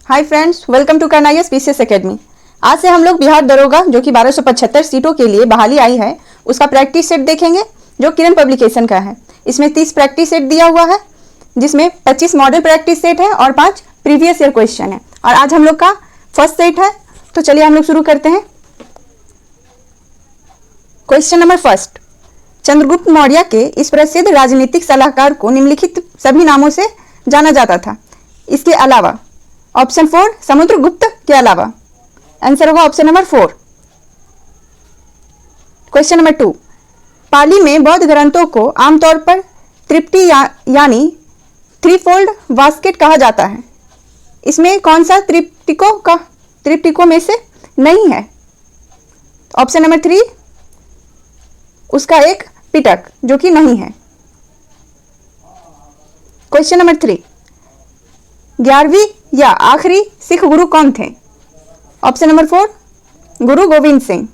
Hi friends, welcome to कर्नाइस PCS academy. आज से हम लोग बिहार दरोगा जो कि 1275 सीटों के लिए बहाली आई है उसका प्रैक्टिस सेट देखेंगे जो किरण पब्लिकेशन का है। इसमें 30 प्रैक्टिस सेट दिया हुआ है जिसमें 25 मॉडल प्रैक्टिस सेट है और 5 प्रीवियस ईयर क्वेश्चन है। और आज हम लोग का फर्स्ट सेट है, तो चलिए हम लोग शुरू करते हैं। Question number first, Chandragupta Maurya के इस प्रसिद्ध राजनीतिक सलाहकार को निम्नलिखित सभी नामों से जाना जाता था। इसके अलावा ऑप्शन 4 समुद्रगुप्त के अलावा आंसर होगा ऑप्शन नंबर 4। क्वेश्चन नंबर 2, पाली में बौद्ध ग्रंथों को आमतौर पर त्रिपटी यानी थ्री फोल्ड बास्केट कहा जाता है। इसमें कौन सा त्रिपिटकों में से नहीं है? ऑप्शन नंबर 3 उसका एक पिटक जो कि नहीं है। क्वेश्चन नंबर 3, 11वीं या आखिरी सिख गुरु कौन थे? ऑप्शन नंबर 4 गुरु गोविंद सिंह।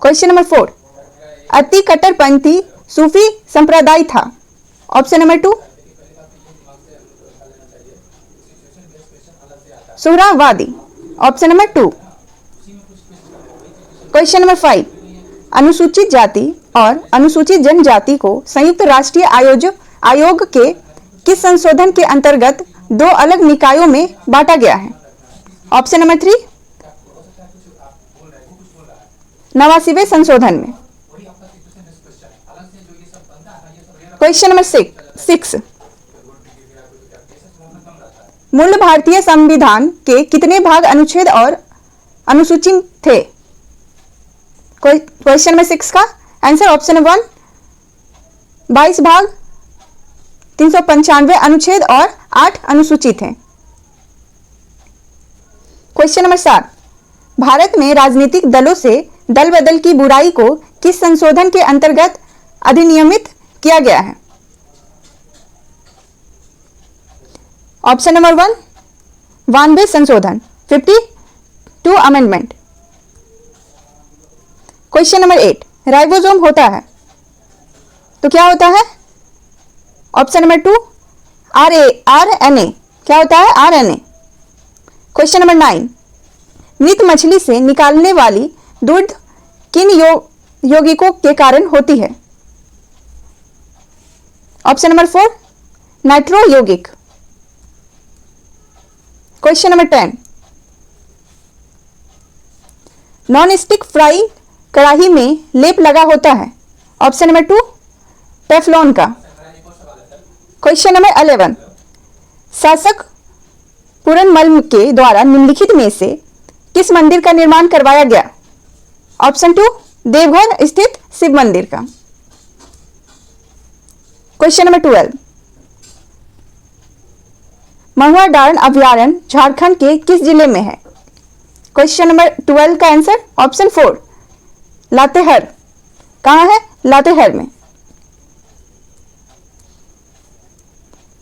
क्वेश्चन नंबर 4, अति कट्टरपंथी सूफी संप्रदाय था। ऑप्शन नंबर 2 सुहरावादी। Option number 2। क्वेश्चन नंबर 5, अनुसूचित जाति और अनुसूचित जनजाति को संयुक्त राष्ट्रीय आयोग के किस संशोधन के अंतर्गत 2 अलग निकायों में बांटा गया है? ऑप्शन नंबर 3 89वें संशोधन में। क्वेश्चन नंबर 6, मूल भारतीय संविधान के कितने भाग अनुच्छेद और अनुसूची थे? क्वेश्चन नंबर 6 का आंसर ऑप्शन 1 22 भाग 395 अनुच्छेद और 8 अनुसूचित हैं। क्वेश्चन नंबर 7, भारत में राजनीतिक दलों से दल बदल की बुराई को किस संशोधन के अंतर्गत अधिनियमित किया गया है? ऑप्शन नंबर 1 92 संशोधन 52 अमेंडमेंट। क्वेश्चन नंबर 8, राइबोसोम होता है तो क्या होता है? Option number 2 RNA। क्या होता है? RNA। क्वेश्चन नंबर 9, मृत मछली से निकालने वाली दूध किन यौगिकों के कारण होती है? ऑप्शन नंबर 4 नाइट्रो यौगिक। Question number 10, non stick fry कढ़ाई में लेप लगा होता है। ऑप्शन नंबर 2 टेफ्लॉन का। क्वेश्चन नंबर 11, शासक पूरनमल के द्वारा निम्नलिखित में से किस मंदिर का निर्माण करवाया गया? ऑप्शन 2 देवघर स्थित शिव मंदिर का। क्वेश्चन नंबर 12, महुआ डार्न अभयारण्य झारखंड के किस जिले में है? क्वेश्चन नंबर 12 का आंसर ऑप्शन 4 लातेहार। कहां है? लातेहार में।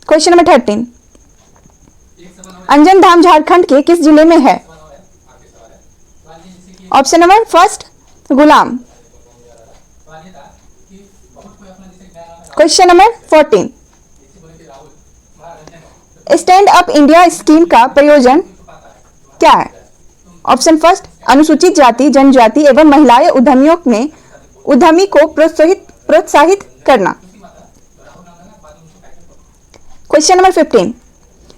क्वेश्चन नंबर 13, अंजन धाम झारखंड के किस जिले में है? ऑप्शन नंबर 1 गुलाम। Question number 14, stand up India scheme का प्रयोजन क्या है? ऑप्शन 1 अनुसूचित जाति जनजाति एवं महिलाएं उद्यमियों में उद्यमी को प्रोत्साहित करना। क्वेश्चन नंबर 15,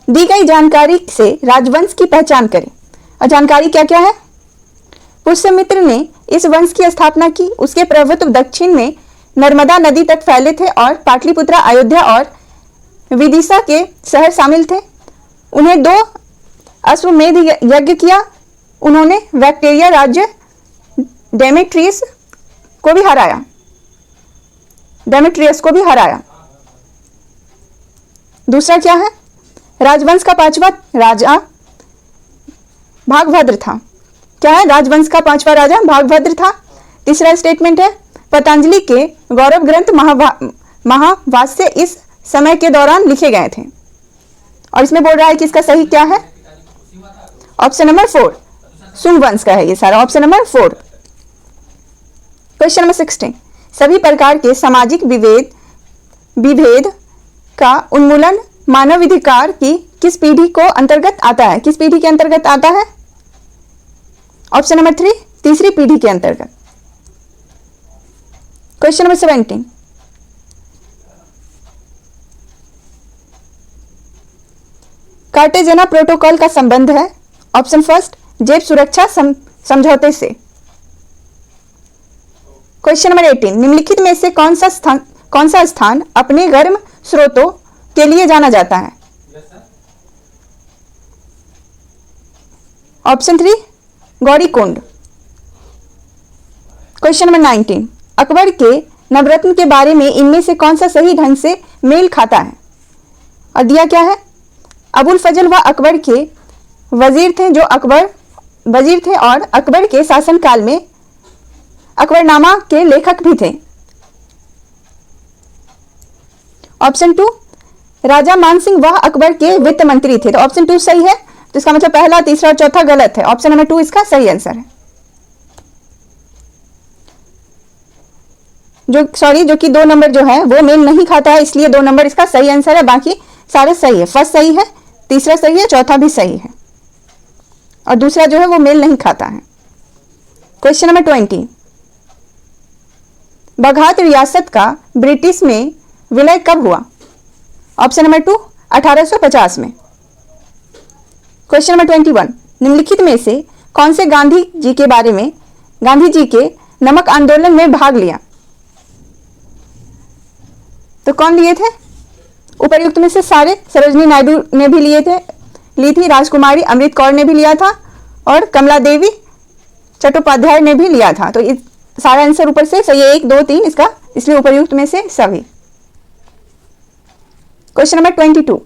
दी गई जानकारी से राजवंश की पहचान करें। और जानकारी क्या क्या है? पुष्यमित्र ने इस वंश की स्थापना की। उसके प्रभुत्व दक्षिण में नर्मदा नदी तक फैले थे और पाटलिपुत्र, अयोध्या और विदिशा के शहर शामिल थे। उन्हें 2 अश्वमेध यज्ञ किया। उन्होंने बैक्टेरिया राज्य डेमेट्रियस को भी हराया। दूसरा क्या है? राजवंश का 5वां राजा भागभद्र था। क्या है? राजवंश का 5वां राजा भागभद्र था। तीसरा स्टेटमेंट है, पतंजलि के गौरव ग्रंथ महाभाष्य इस समय के दौरान लिखे गए थे। और इसमें बोल रहा है कि इसका सही क्या है? ऑप्शन नंबर 4 सुंग वंश का है ये सारा। Option number 4। क्वेश्चन नंबर 16, सभी प्रकार के सामाजिक विभेद का उन्मूलन मानवाधिकार की किस पीढ़ी को अंतर्गत आता है? किस पीढ़ी के अंतर्गत आता है? ऑप्शन नंबर 3, तीसरी पीढ़ी के अंतर्गत। क्वेश्चन नंबर 17, कार्टेजना प्रोटोकॉल का संबंध है? ऑप्शन फर्स्ट, जेब सुरक्षा समझौते से। क्वेश्चन नंबर 18, निम्नलिखित में से कौन सा स्थान अपने गर्म स्रोतों के लिए जाना जाता है? Option 3, Gaurikund. Question number 19, Akbar के नवरत्न के बारे में इनमें से कौन सा सही ढंग से मेल खाता है? और दिया क्या है? अबुल फजल व अकबर के वजीर थे और अकबर के शासनकाल में अकबरनामा के लेखक भी थे। ऑप्शन 2, राजा मान सिंह वह अकबर के वित्त मंत्री थे। तो ऑप्शन 2 सही है। तो इसका मतलब पहला, तीसरा और चौथा गलत है। ऑप्शन नंबर 2 इसका सही आंसर है। जो कि 2 नंबर जो है वो मेल नहीं खाता है, इसलिए 2 नंबर इसका सही आंसर है। बाकी सारे सही है। फर्स्ट सही है, तीसरा सही है, चौथा भी सही है, और दूसरा जो है वो मेल नहीं खाता है। क्वेश्चन नंबर 20, बघात रियासत का ब्रिटिश में विलय कब हुआ? ऑप्शन नंबर 2, 1850 में। क्वेश्चन नंबर 21, निम्नलिखित में से कौन से गांधी जी के नमक आंदोलन में भाग लिया? तो कौन लिए थे? उपर्युक्त में से सारे। सरोजनी नायडू ने भी ली थी, राजकुमारी अमृत कौर ने भी लिया था, और कमला देवी चट्टोपाध्याय ने भी लिया था। तो इस सारा आंसर ऊपर से सही है, 1, 2, 3 इसका, इसलिए उपर्युक्त में से सभी। क्वेश्चन नंबर 22,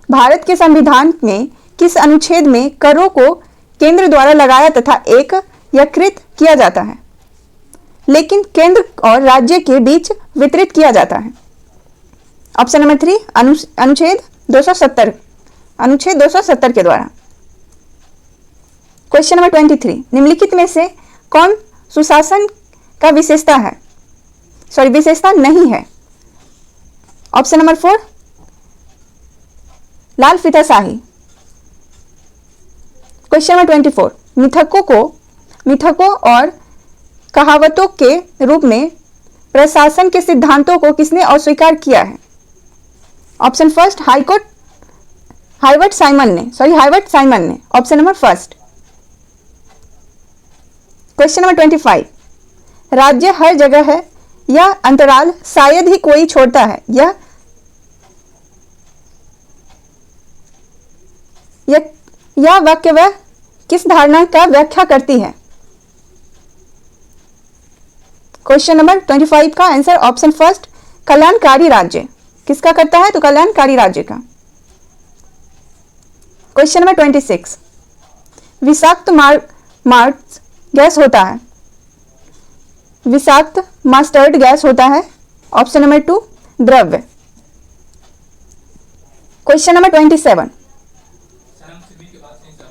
भारत के संविधान में किस अनुच्छेद में करों को केंद्र द्वारा लगाया तथा एकत्रित किया जाता है, लेकिन केंद्र और राज्य के बीच वितरित किया जाता है? ऑप्शन नंबर 3, अनुच्छेद 270 के द्वारा। क्वेश्चन नंबर 23, निम्नलिखित में से कौन सुशासन का विशेषता नहीं है? ऑप्शन नंबर 4, लाल फीताशाही। क्वेश्चन नंबर 24, मिथकों और कहावतों के रूप में प्रशासन के सिद्धांतों को किसने अस्वीकार किया है? ऑप्शन फर्स्ट, हाइवर्ट साइमन ने। Option number first. Question number 25, राज्य हर जगह है, यह अंतराल शायद ही कोई छोड़ता है, यह वाक्य वह किस धारणा का व्याख्या करती है? क्वेश्चन नंबर 25 का आंसर ऑप्शन फर्स्ट, कल्याणकारी राज्य। किसका करता है? तो कल्याणकारी राज्य का। क्वेश्चन नंबर 26, विषाक्त मास्टर्ड गैस होता है। ऑप्शन नंबर 2, द्रव्य। क्वेश्चन नंबर 27,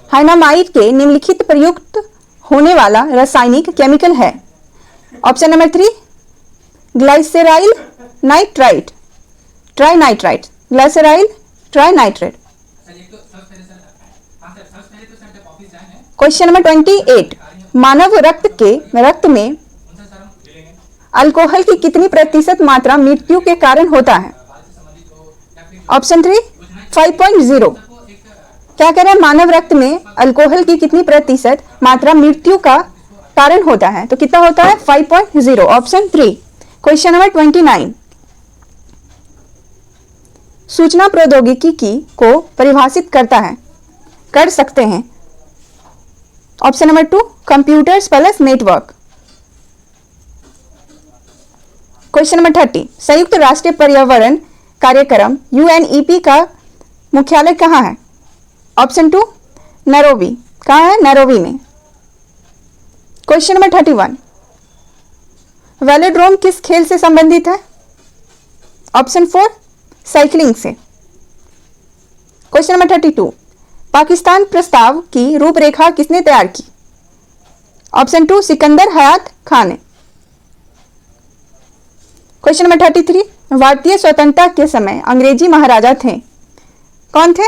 हाइनामाइड के निम्नलिखित प्रयुक्त होने वाला रासायनिक केमिकल है? Option number 3, ग्लाइसेराइल ट्राइनाइट्राइट। क्वेश्चन नंबर 28, मानव रक्त में अल्कोहल की कितनी प्रतिशत मात्रा मृत्यु के कारण होता है? ऑप्शन 3, 5.0। क्या कह रहे हैं? मानव रक्त में अल्कोहल की कितनी प्रतिशत मात्रा मृत्यु का कारण होता है? तो कितना होता है? 5.0। ऑप्शन 3। क्वेश्चन नंबर 29, सूचना प्रौद्योगिकी को परिभाषित कर सकते हैं? Option number 2, computers plus network. Question number 30, संयुक्त राष्ट्र पर्यावरण कार्यक्रम UNEP का मुख्यालय कहाँ है? Option 2, Nairobi. कहाँ है? नैरोबी में। क्वेश्चन नंबर 31, वेलोड्रोम किस खेल से संबंधित है? ऑप्शन 4, साइकिलिंग से। क्वेश्चन नंबर 32, पाकिस्तान प्रस्ताव की रूपरेखा किसने तैयार की? ऑप्शन 2, सिकंदर हयात खान ने। क्वेश्चन नंबर 33, भारतीय स्वतंत्रता के समय अंग्रेजी महाराजा थे? कौन थे?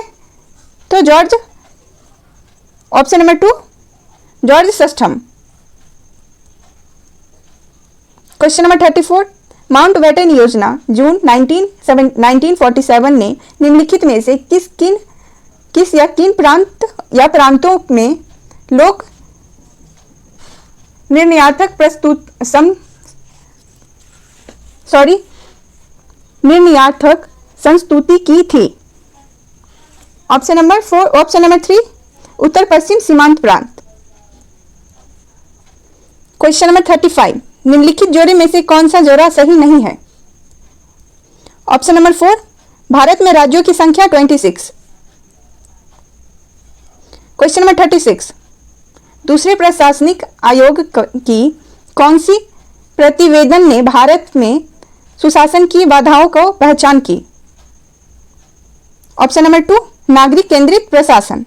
तो जॉर्ज, ऑप्शन नंबर 2 जॉर्ज सस्टम। क्वेश्चन नंबर 34, माउंट बेटन योजना जून 1947 ने निम्नलिखित में से किस या किन प्रांतों में लोक निर्णयात्मक संस्तुति की थी? ऑप्शन नंबर 3 उत्तर पश्चिम सीमांत प्रांत। क्वेश्चन नंबर 35, निम्नलिखित जोड़े में से कौन सा जोड़ा सही नहीं है? ऑप्शन नंबर 4 भारत में राज्यों की संख्या 26। क्वेश्चन नंबर 36, दूसरे प्रशासनिक आयोग की कौन सी प्रतिवेदन ने भारत में सुशासन की बाधाओं को पहचान की? ऑप्शन नंबर 2 नागरिक केंद्रित प्रशासन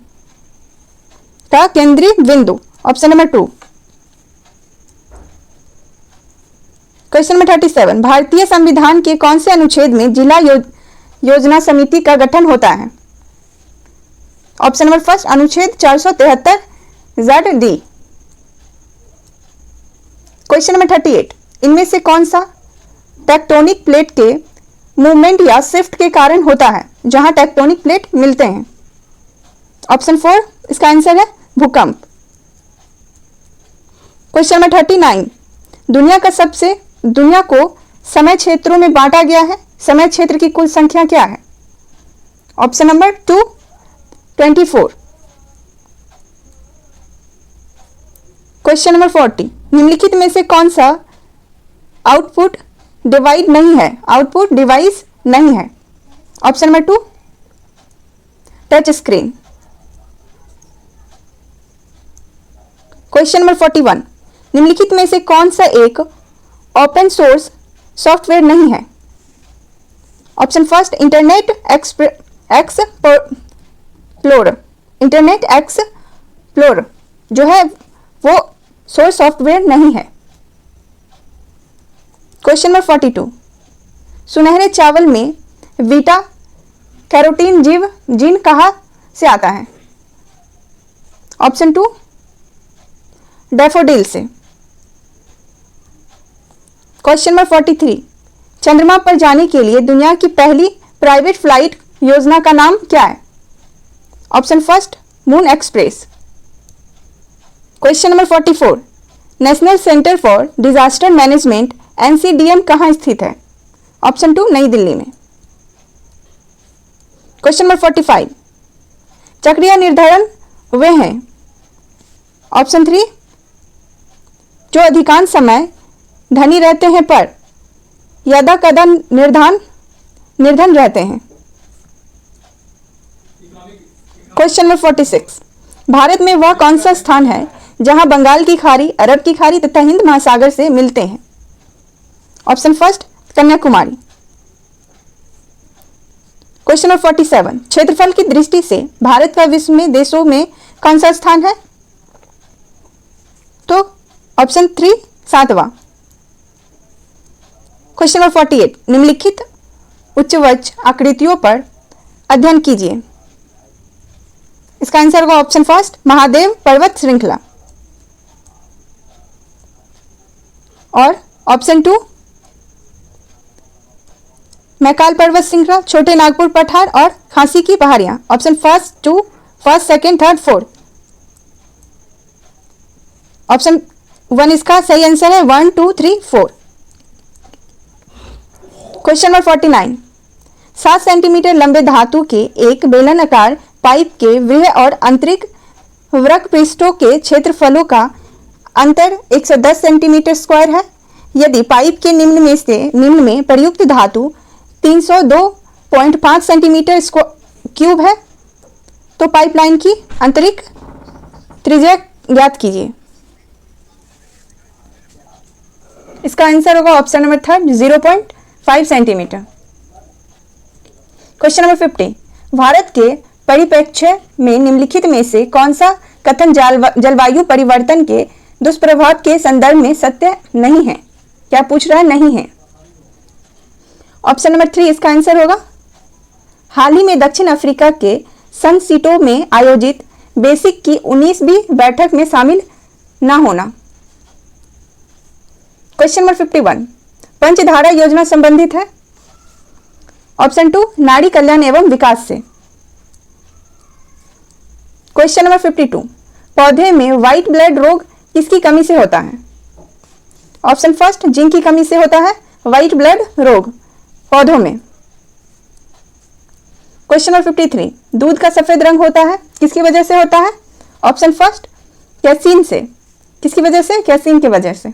का केंद्रीय बिंदु, ऑप्शन नंबर 2। क्वेश्चन नंबर 37, भारतीय संविधान के कौन से अनुच्छेद में जिला योजना समिति का गठन होता है? ऑप्शन नंबर 1 अनुच्छेद 473 ZD। क्वेश्चन नंबर 38, इनमें से कौन सा टेक्टोनिक प्लेट के मूवमेंट या शिफ्ट के कारण होता है जहां टेक्टोनिक प्लेट मिलते हैं? ऑप्शन 4 इसका आंसर है भूकंप। क्वेश्चन नंबर 39, दुनिया को समय क्षेत्रों में बांटा गया है, समय क्षेत्र की कुल संख्या क्या है? Option number 2 24। क्वेश्चन नंबर 40, निम्नलिखित में से कौन सा आउटपुट डिवाइस नहीं है? Option number 2 touch screen. Question number 41, निम्नलिखित में से कौन सा एक ओपन सोर्स सॉफ्टवेयर नहीं है? ऑप्शन 1 इंटरनेट एक्सप्लोरर जो है वो सोर्स सॉफ्टवेयर नहीं है। क्वेश्चन नंबर 42, सुनहरे चावल में बीटा कैरोटीन जीन कहां से आता है? ऑप्शन 2 डैफोडिल से। क्वेश्चन नंबर 43, चंद्रमा पर जाने के लिए दुनिया की पहली प्राइवेट फ्लाइट योजना का नाम क्या है? Option 1 moon express. Question number 44, national centre for disaster management NCDM कहां स्थित है? ऑप्शन 2 नई दिल्ली में। क्वेश्चन नंबर 45, चक्रीय निर्धारण वे हैं? ऑप्शन 3 जो अधिकांश समय धनी रहते हैं पर यदा कदा निर्धन रहते हैं। क्वेश्चन नंबर 46, भारत में वह कौन सा स्थान है जहां बंगाल की खाड़ी, अरब की खाड़ी तथा हिंद महासागर से मिलते हैं? ऑप्शन 1 कन्याकुमारी। क्वेश्चन नंबर 47, क्षेत्रफल की दृष्टि से भारत का विश्व में देशों में कौन सा स्थान है? तो ऑप्शन 3 7वां। क्वेश्चन नंबर 48, निम्नलिखित उच्चवच आकृतियों पर अध्ययन कीजिए। इसका आंसर होगा ऑप्शन 1 महादेव पर्वत श्रृंखला और ऑप्शन 2 मैकाल पर्वत श्रृंखला, छोटे नागपुर पठार और खांसी की पहाड़ियां। ऑप्शन 1 2 1 2 3 4। ऑप्शन 1 इसका सही आंसर है 1 2 3 4। क्वेश्चन नंबर 49, 7 सेंटीमीटर लंबे धातु के एक बेलनाकार पाइप के बाह्य और आंतरिक वक्र पृष्ठों के क्षेत्रफलों का अंतर 110 सेंटीमीटर स्क्वायर है। यदि पाइप के निम्न में प्रयुक्त धातु 302.5 सेंटीमीटर क्यूब है तो पाइपलाइन की आंतरिक त्रिज्या ज्ञात कीजिए। इसका आंसर होगा option number 3 0.5 centimetre. Question number 50, Bharat के परिप्रेक्ष्य में निम्नलिखित में से कौन सा कथन जलवायु परिवर्तन के दुष्प्रभाव के संदर्भ में सत्य नहीं है? क्या पूछ रहा है? नहीं है। ऑप्शन नंबर 3 इसका आंसर होगा हाल ही में दक्षिण अफ्रीका के सन सीटो में आयोजित बेसिक की 19वीं बैठक में शामिल न होना। क्वेश्चन नंबर 51, पंचधारा योजना संबंधित है। ऑप्शन 2 नारी कल्याण एवं विकास से। क्वेश्चन नंबर 52, पौधे में व्हाइट ब्लड रोग किसकी कमी से होता है। ऑप्शन फर्स्ट जिंक की कमी से होता है व्हाइट ब्लड रोग पौधों में। क्वेश्चन नंबर 53, दूध का सफेद रंग होता है किसकी वजह से होता है। ऑप्शन फर्स्ट कैसीन से। किसकी वजह से? कैसीन की वजह से।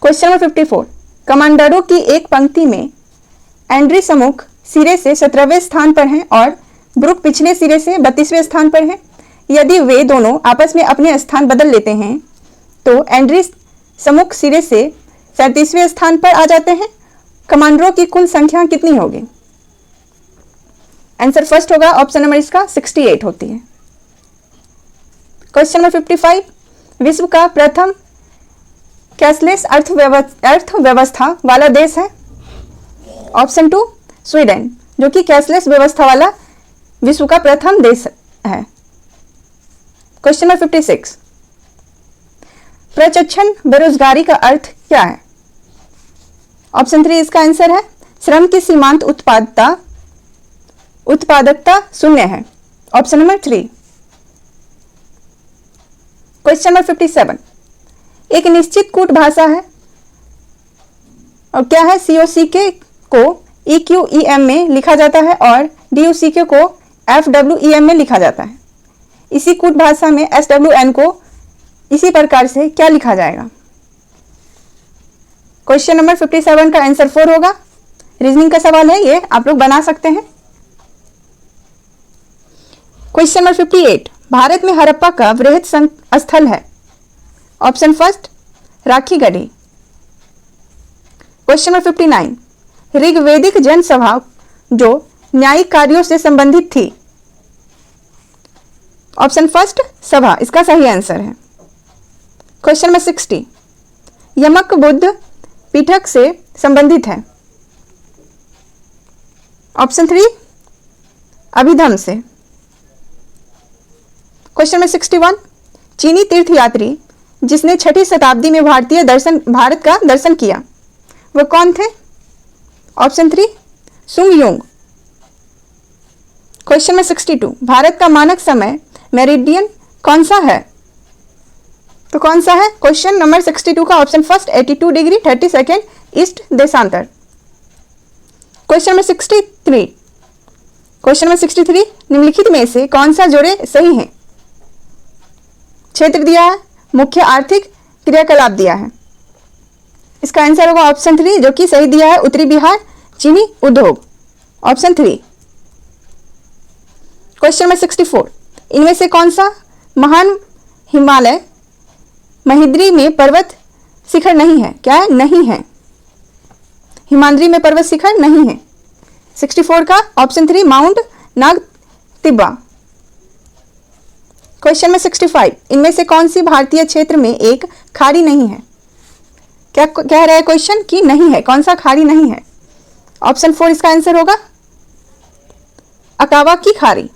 क्वेश्चन नंबर 54, कमांडरों की एक पंक्ति में एंड्री समुख सिरे से 17वें स्थान पर हैं और ब्रुक पिछले सिरे से 32वें स्थान पर हैं। यदि वे दोनों आपस में अपने स्थान बदल लेते हैं तो एंड्री समुख सिरे से 37वें स्थान पर आ जाते हैं। कमांडरों की कुल संख्या कितनी होगी? आंसर फर्स्ट होगा, ऑप्शन नंबर इसका 68 होती है। क्वेश्चन नंबर 55, विश्व का प्रथम कैशलेस अर्थव्यवस्था वाला देश है। ऑप्शन 2 स्वीडन, जो कि कैशलेस व्यवस्था वाला विश्व का प्रथम देश है। क्वेश्चन नंबर 56, प्रत्यक्ष बेरोजगारी का अर्थ क्या है। ऑप्शन 3 इसका आंसर है श्रम की सीमांत उत्पादकता शून्य है। Option number 3। क्वेश्चन नंबर 57, एक निश्चित कूट भाषा है और क्या है? COCK को EQEM में लिखा जाता है और DUCK को FWEM में लिखा जाता है। इसी कूट भाषा में SWN को इसी प्रकार से क्या लिखा जाएगा? क्वेश्चन नंबर 57 का आंसर 4 होगा। रीजनिंग का सवाल है, ये आप लोग बना सकते हैं। क्वेश्चन नंबर 58, भारत में हड़प्पा का वृहद स्थल है। Option first Rakhigarhi. Question number 59, ऋग्वेदिक जनसभा जो न्यायिक कार्यों से संबंधित थी। ऑप्शन फर्स्ट सभा इसका सही आंसर है। क्वेश्चन नंबर 60, यमक बुद्ध पीठक से संबंधित है। ऑप्शन 3 अभिधम से। क्वेश्चन नंबर 61, चीनी तीर्थयात्री जिसने 6वीं शताब्दी में भारत का दर्शन किया वह कौन थे? ऑप्शन 3 सुंग युंग। क्वेश्चन नंबर 62, भारत का मानक समय मेरिडियन कौन सा है? तो कौन सा है? क्वेश्चन नंबर 62 का option first 82 degree 30 second east देशांतर। क्वेश्चन नंबर 63, क्वेश्चन नंबर 63, निम्नलिखित में से कौन सा जोड़े सही है? क्षेत्र दिया है, मुख्य आर्थिक क्रियाकलाप दिया है। इसका आंसर होगा ऑप्शन 3 जो कि सही दिया है, उत्तरी बिहार चीनी उद्योग। ऑप्शन 3। क्वेश्चन नंबर 64, इनमें से कौन सा महान हिमालय महेंद्री में पर्वत शिखर नहीं है? क्या है? नहीं है, हिमाद्री में पर्वत शिखर नहीं है। 64 का ऑप्शन 3 माउंट नाग तिब्बा। क्वेश्चन नंबर 65, इनमें से कौन सी भारतीय क्षेत्र में एक खाड़ी नहीं है? क्या कह रहा है क्वेश्चन कि नहीं है, कौन सा खाड़ी नहीं है? ऑप्शन 4 इसका आंसर होगा अकावा की खाड़ी।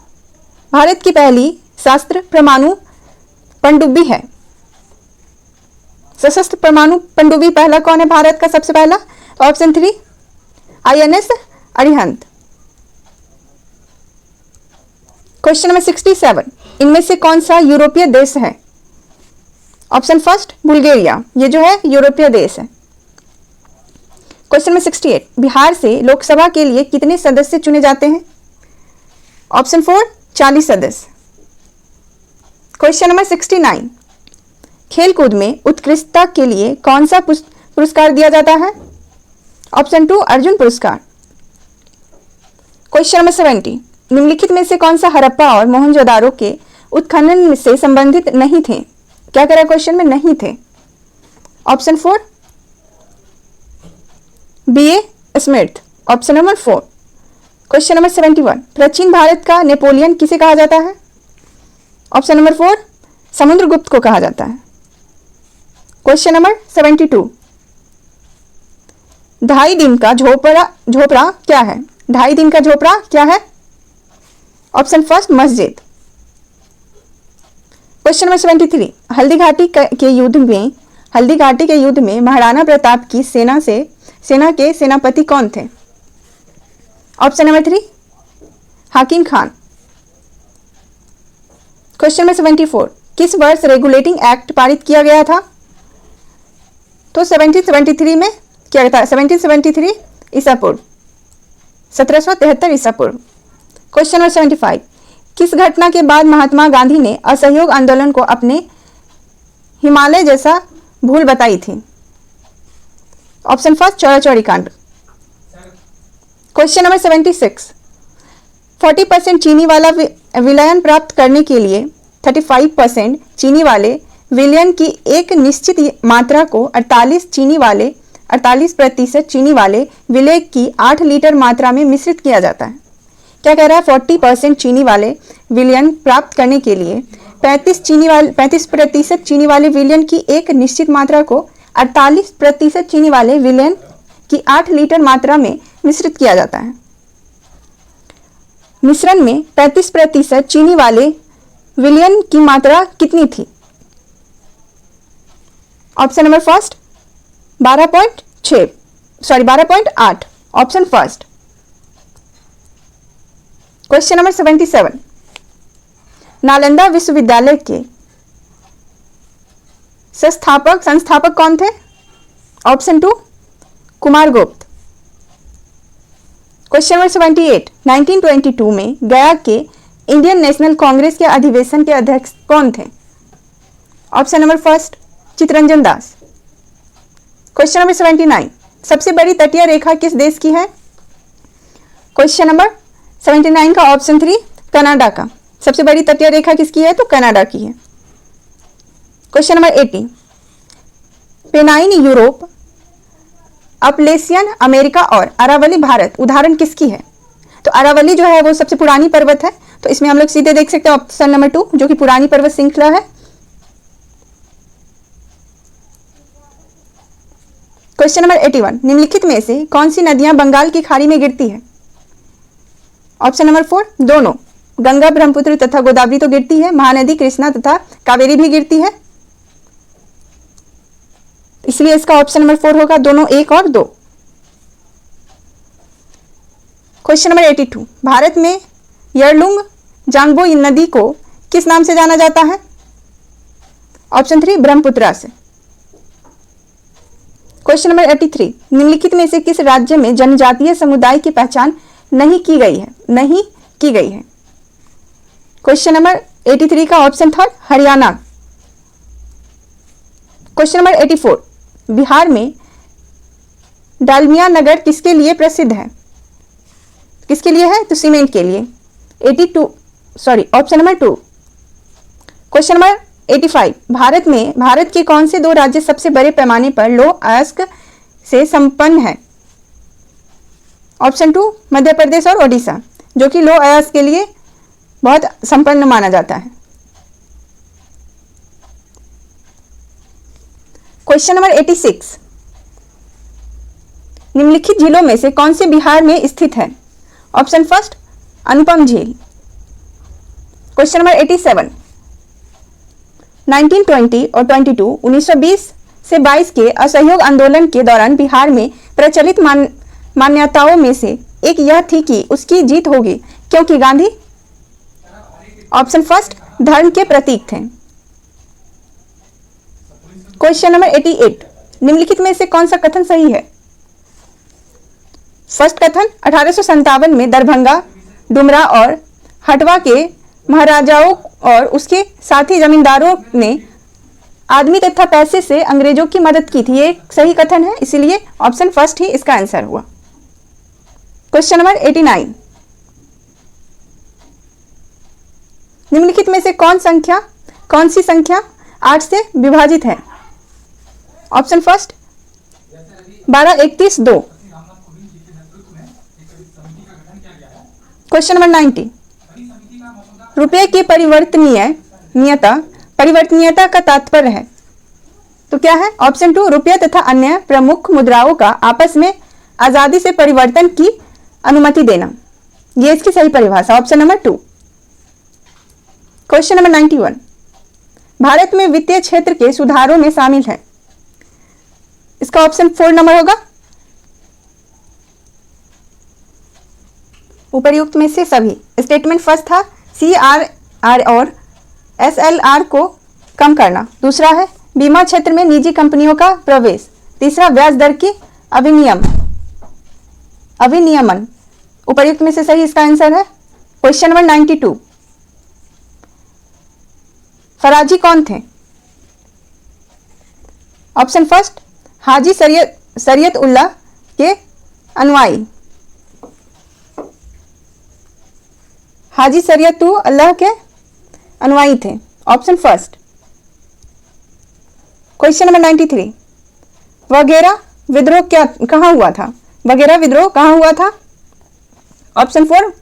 भारत की पहली शस्त्र परमाणु पनडुब्बी है। सशस्त्र परमाणु पनडुब्बी पहला कौन है भारत का सबसे पहला? Option 3 INS Arihant. Question number 67, इनमें से कौन सा यूरोपीय देश है? ऑप्शन फर्स्ट बुल्गारिया, ये जो है यूरोपीय देश है। क्वेश्चन नंबर 68, बिहार से लोकसभा के लिए कितने सदस्य चुने जाते हैं? ऑप्शन 4 40 सदस्य। क्वेश्चन नंबर 69, खेलकूद में उत्कृष्टता के लिए कौन सा पुरस्कार दिया जाता है? ऑप्शन 2 अर्जुन पुरस्कार। क्वेश्चन नंबर 70, निम्नलिखित में से कौन सा हड़प्पा और मोहनजोदारो के उत्खनन से संबंधित नहीं थे? क्या कह रहा है क्वेश्चन में? नहीं थे। Option 4 BA Smith. Option number 4। Question number 71, प्राचीन भारत का नेपोलियन किसे कहा जाता है? ऑप्शन नंबर 4 समुद्रगुप्त को कहा जाता है। क्वेश्चन नंबर 72, ढाई दिन का झोपड़ा क्या है? 2.5 दिन का झोपड़ा क्या है? ऑप्शन फर्स्ट मस्जिद। क्वेश्चन नंबर 73, हल्दी घाटी के युद्ध में महाराणा प्रताप की सेना के सेनापति कौन थे? ऑप्शन नंबर 3 हाकिम खान। क्वेश्चन नंबर 74, किस वर्ष रेगुलेटिंग एक्ट पारित किया गया था? तो 1773 में किया गया था। 1773 ईसा पूर्व, 1773 ईसा पूर्व। क्वेश्चन नंबर 75, किस घटना के बाद महात्मा गांधी ने असहयोग आंदोलन को अपने हिमालय जैसा भूल बताई थी? ऑप्शन फर्स्ट चौरा चौरी कांड। क्वेश्चन नंबर 76, 40% चीनी वाला विलयन प्राप्त करने के लिए 35% चीनी वाले विलयन की एक निश्चित मात्रा को 48% चीनी वाले विलय की 8 लीटर मात्रा में मिश्रित किया जाता है। क्या कह रहा है? 40% चीनी वाले विलयन प्राप्त करने के लिए 35% चीनी वाले विलयन की एक निश्चित मात्रा को 48% चीनी वाले विलयन की 8 लीटर मात्रा में मिश्रित किया जाता है। मिश्रण में 35% चीनी वाले विलयन की मात्रा कितनी थी? Option number first 12.8। Option first. Question number 77, Nalanda विश्वविद्यालय के संस्थापक कौन थे? ऑप्शन 2 कुमारगुप्त। क्वेश्चन नंबर 78, 1922 में गया के इंडियन नेशनल कांग्रेस के अधिवेशन के अध्यक्ष कौन थे? Option number first Chittaranjan Das. Question number 79, सबसे बड़ी तटीय रेखा किस देश की है? क्वेश्चन नंबर 79 का ऑप्शन 3 कनाडा का। सबसे बड़ी तटीय रेखा किसकी है? तो कनाडा की है। Question number 80, Pennine Europe, Appalachian America और अरावली भारत उदाहरण किसकी है? तो अरावली जो है वो सबसे पुरानी पर्वत है, तो इसमें हम लोग सीधे देख सकते हैं ऑप्शन नंबर 2 जो कि पुरानी पर्वत श्रृंखला है। क्वेश्चन नंबर 81, निम्नलिखित में से कौन सी नदियां बंगाल की खाड़ी में गिरती है? ऑप्शन नंबर 4 दोनों, गंगा ब्रह्मपुत्र तथा गोदावरी तो गिरती है, महानदी कृष्णा तथा कावेरी भी गिरती है, इसलिए इसका ऑप्शन नंबर 4 होगा दोनों, 1 और 2। क्वेश्चन नंबर 82, भारत में यरलुंग जांगबो नदी को किस नाम से जाना जाता है? ऑप्शन 3 ब्रह्मपुत्रा से। क्वेश्चन नंबर 83, निम्नलिखित में से किस राज्य में जनजातीय समुदाय की पहचान नहीं की गई है? क्वेश्चन नंबर 83 का option 3 Haryana. Question number 84, Bihar में डालमिया नगर किसके लिए प्रसिद्ध है? किसके लिए है? तो सीमेंट के लिए। Option number 2। Question number 85, Bharat के कौन से 2 राज्य सबसे बड़े पैमाने पर लौह अयस्क से संपन्न है? ऑप्शन 2 मध्य प्रदेश और ओडिशा, जो कि लौह अयस्क के लिए बहुत संपन्न माना जाता है। क्वेश्चन नंबर 86, निम्नलिखित झीलों में से कौन से बिहार में स्थित है? ऑप्शन फर्स्ट अनुपम झील। क्वेश्चन नंबर 87, 1920 और 1920 से 22 के असहयोग आंदोलन के दौरान बिहार में प्रचलित मान्यताओं में से एक यह थी कि उसकी जीत होगी क्योंकि गांधी ऑप्शन फर्स्ट धर्म के प्रतीक थे। क्वेश्चन नंबर 88, निम्नलिखित में से कौन सा कथन सही है? फर्स्ट कथन 1857 में दरभंगा, डुमरा और हटवा के महाराजाओं और उसके साथी जमींदारों ने आदमी तथा पैसे से अंग्रेजों की मदद की थी, ये सही कथन है, इसलिए ऑप्शन फर्स्ट ही इसका आंसर हुआ। क्वेश्चन नंबर 89, निम्नलिखित में से कौन सी संख्या 8 से विभाजित है? Option first 12, 31, 2। क्वेश्चन नंबर 90, रुपये की परिवर्तनीयता का तात्पर्य है, तो क्या है? ऑप्शन 2 रुपये तथा अन्य प्रमुख मुद्राओं का आपस में आजादी से परिवर्तन की अनुमति देना, ये इसकी सही परिभाषा, option number 2। Question number 91, Bharat में वित्तीय क्षेत्र के सुधारों में शामिल है, इसका ऑप्शन 4 नंबर होगा। उपर्युक्त में से सभी। स्टेटमेंट फर्स्ट था CRR और SLR को कम करना, दूसरा है बीमा क्षेत्र में निजी कंपनियों का प्रवेश, तीसरा ब्याज दर की अविनियमन। उपर्युक्त में से सही इसका आंसर है क्वेश्चन नंबर 92, फराजी कौन थे? ऑप्शन फर्स्ट हाजी शरीयत उल्लाह के अनुयायी, हाजी शरीयत उल्लाह के अनुयायी थे, ऑप्शन फर्स्ट। क्वेश्चन नंबर 93, वगैरह विद्रोह कहां हुआ था? वगैरह विद्रोह कहां हुआ था? ऑप्शन 4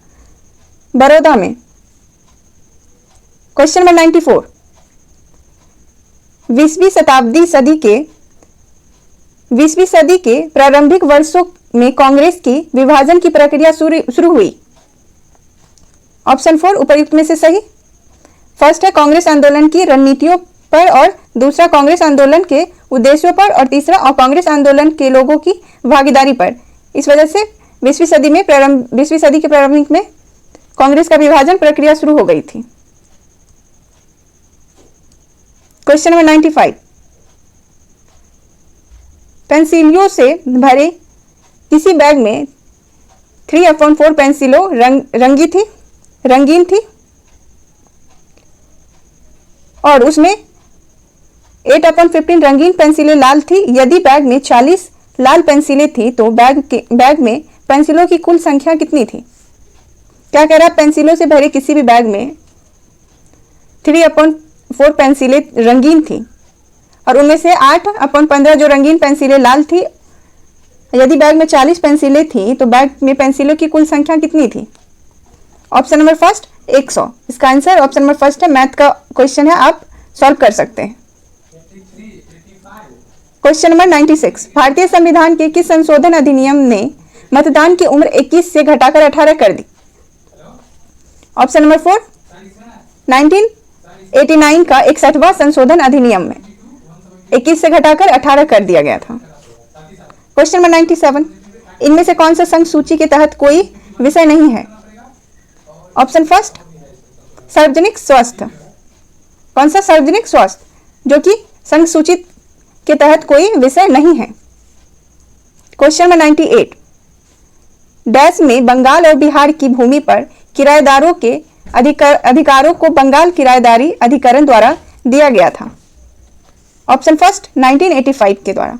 बड़ौदा में। क्वेश्चन नंबर 94, 20वीं सदी के प्रारंभिक वर्षों में कांग्रेस की विभाजन की प्रक्रिया शुरू हुई, ऑप्शन 4 उपर्युक्त में से सही। फर्स्ट है कांग्रेस आंदोलन की रणनीतियों पर और दूसरा कांग्रेस आंदोलन के उद्देश्यों पर और तीसरा और कांग्रेस आंदोलन के लोगों की भागीदारी पर। इस वजह से 20वीं सदी के प्रारंभिक में कांग्रेस का विभाजन प्रक्रिया शुरू हो गई थी। क्वेश्चन नंबर 95, पेंसिलों से भरे किसी बैग में 3/4 पेंसिलों रंगीन थी और उसमें 8/15 रंगीन पेंसिलें लाल थी। यदि बैग में 40 लाल पेंसिलें थी तो बैग में पेंसिलों की कुल संख्या कितनी थी? क्या कह रहा है? पेंसिलों से भरे किसी भी बैग में 3/4 पेंसिलें रंगीन थी और उनमें से 8/15 जो रंगीन पेंसिलें लाल थी। यदि बैग में 40 पेंसिलें थी तो बैग में पेंसिलों की कुल संख्या कितनी थी? ऑप्शन नंबर फर्स्ट 100, इसका आंसर ऑप्शन नंबर फर्स्ट है। मैथ का क्वेश्चन है, आप सॉल्व कर सकते हैं। क्वेश्चन नंबर 96, भारतीय संविधान के किस संशोधन अधिनियम ने मतदान की उम्र 21 से घटाकर 18 कर दी? ऑप्शन नंबर 4 1989 का 61वां संशोधन अधिनियम में 21 से घटाकर 18 कर दिया गया था। क्वेश्चन नंबर 97, इनमें से कौन सा संघ सूची के तहत कोई विषय नहीं है? ऑप्शन फर्स्ट सार्वजनिक स्वास्थ्य। कौन सा? सार्वजनिक स्वास्थ्य, जो कि संघ सूची के तहत कोई विषय नहीं है। क्वेश्चन नंबर 98, डैश में बंगाल और बिहार की भूमि पर किराएदारों के अधिकारों को बंगाल किराएदारी अधिकरण द्वारा दिया गया था। ऑप्शन फर्स्ट 1985 के द्वारा।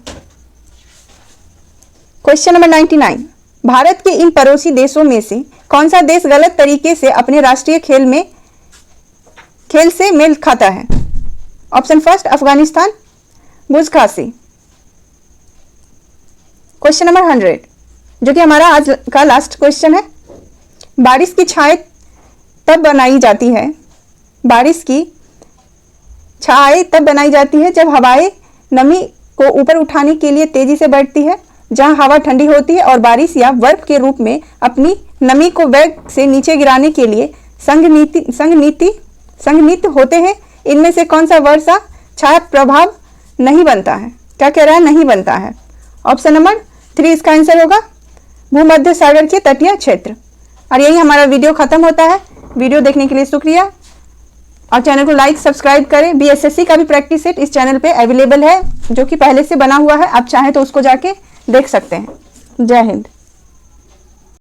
क्वेश्चन नंबर 99, भारत के इन पड़ोसी देशों में से कौन सा देश गलत तरीके से अपने राष्ट्रीय खेल से मेल खाता है? ऑप्शन फर्स्ट अफगानिस्तान, बुज़-खासी। क्वेश्चन नंबर 100, जो कि हमारा आज का लास्ट क्वेश्चन है। बारिश की छाएं तब बनाई जाती है, बारिश की छाएं तब बनाई जाती है जब हवाएं नमी को ऊपर उठाने के लिए तेजी से बढ़ती है। जहां हवा ठंडी होती है और बारिश या बर्फ के रूप में अपनी नमी को वेग से नीचे गिराने के लिए संघनित होते हैं। इनमें से कौन सा वर्षा छाया प्रभाव नहीं बनता है? क्या कह रहा है? नहीं बनता है। ऑप्शन नंबर 3 इसका आंसर होगा, भूमध्य सागर के तटीय क्षेत्र। और यही हमारा वीडियो खत्म होता है। वीडियो देखने के लिए शुक्रिया और चैनल को लाइक सब्सक्राइब करें। BSSC का भी प्रैक्टिस सेट इस चैनल पे अवेलेबल है, जो कि पहले से बना हुआ है। आप चाहें तो उसको जाके देख सकते हैं। जय हिंद।